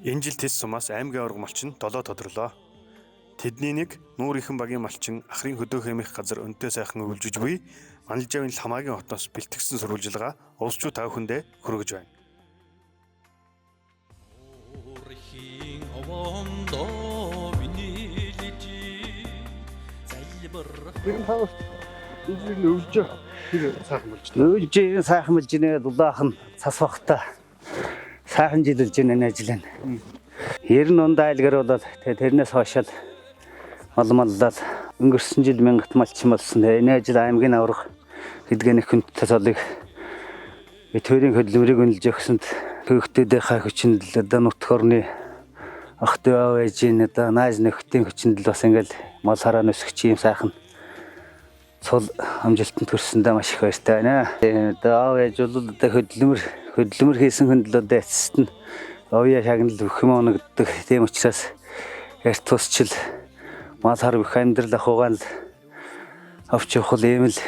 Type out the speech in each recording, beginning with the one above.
Энэ жил тест сумаас аймгийн аварга малчин 7 тодорлоо. Тэдний нэг Нуур Ихэн багийн малчин Ахрын хөдөө хэмэх газар өнтэй сайхан өвлжиж буй Манлжавын Ламаагийн хотоос бэлтгэсэн сурвалжилгаа уусчуу та бүхэндээ хүргэж байна. Өвлж сайхан болж нэ дулаахан цас багта сайхан жилж нэ ажил. 90 онд айлгаар болоод тэрнээс хойшол маллал өнгөрсөн жил 1000 малчин болсон. Энэ ажил аймгийн аварга хэдгэнэ хүнтэй цолыг төрийн хөдөлмөрийг үнэлж өгсөнд төгтөдийнхаа хүчиндэл одоо нутг орны ах トゥ аав ээжийн одоо нааж нөхдийн хүчиндэл бас ингээл мал хараа нөсгч юм сайхан цол амжилтанд хүрсэндээ маш их баяртай байна. Одоо аав ээж бол одоо хөдөлмөр хийсэн хүндэл одоо эцэст нь овья шагнал бүх юм оногддог. Тийм учраас ярт тусчил мал хар бүх амьдрал ахугаал авч явах ийм л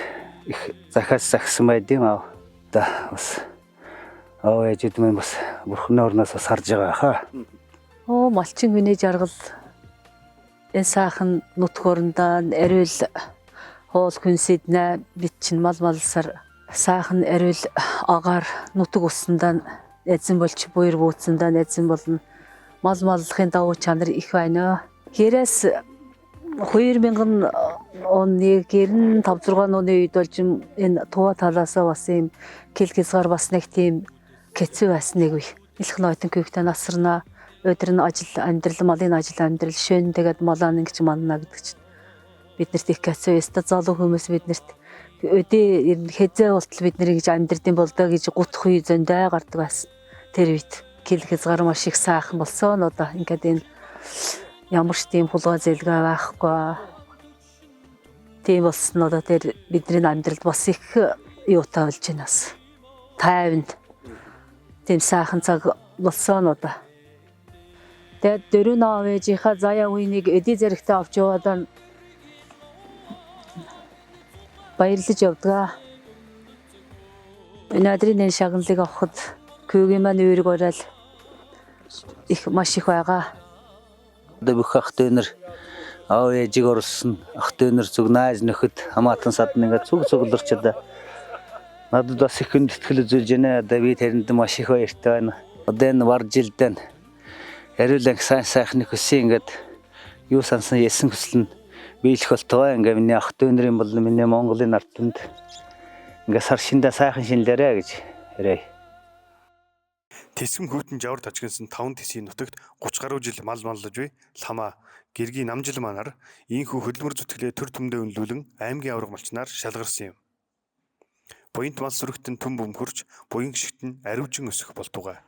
их захаас загсан байд юм аа. Одоо бас аав ээжүүд маань бас бурхны орноос бас харж байгаа хаа. Малчин хүний жаргал энэ сайхан нутг орондоо ариул хоол хүнсэднэ бид чинь малсар сайхан ариул агаар нутг уснаа эзэн болж буйр бууцсандаа эзэн болно. Маллахын давуу чанар их байна. Хэрээс 2000 оны 95-6 оны үед болж энэ Тува талаасаа бас юм кил хязгаар бас нэг тийм хэцүү байсныг үе. Илх нойтон күйгтэй насарна өдөр нь ажил амьдрал малын ажил амьдрал шөн тэгээд малаа ингэж манна гэдэг чинь биднэрт их хэцүү өстө залуу хүмүүс биднэрт өдөө хэзээ болтол бид нэр гэж амьдрдсан болдоо гэж гутх үе зөндөө гардаг байсан. Тэр үед кил хязгаар маш их сайхан болсон. Одоо ингээд энэ ямар ч тийм хулгай зэлгээ байхгүй. Тийм болсон одоо тэр бидний амьдралд бас их юутай болж байна бас. Тайван тийм сайхан цаг болсон одоо. Тэгээд дөрөв аав ээжийнхаа заяа үеийг эдий зэрэгтэй авч яваад баярлаж явдгаа. Өнөөдрийн энэ шагналыг авахд күйгийн маань үүрэг орол их маш их байгаа. Одоо бүх ах トゥ нар аав ээжиг орлсон ах トゥ нар зүг нааж нөхөд хамаатан садны ингээд цугларч одоо надад бас их хүндэтгэл үзүүлж байна. Одоо би тэрэнд маш их баяртай байна. Одоо энэ вар жилдээ ариулаг сайхны хүсээ ингээд юу сансан ясан хүсэл нь биелэх болтгоо. Ингээ миний ах トゥ нарын бол миний Монголын ардтанд ингээ сар шиндэ сайхан шинлээрэ гэж ярив. Тэсгэм хүйтэн жавар тажигнсан 5 тисийн нутагт 30 гаруй жил маллаж буй Ламаа гэргийн намжил манаар ийхүү хөдөлмөр зүтгэлээ төр төмдөө үнэлүүлэн аймгийн аварга малчнаар шалгарсан юм. Буянт мал сүрэгтэн төм бөмбөрч буян гიშгт нь ариучин өсөх болтугай.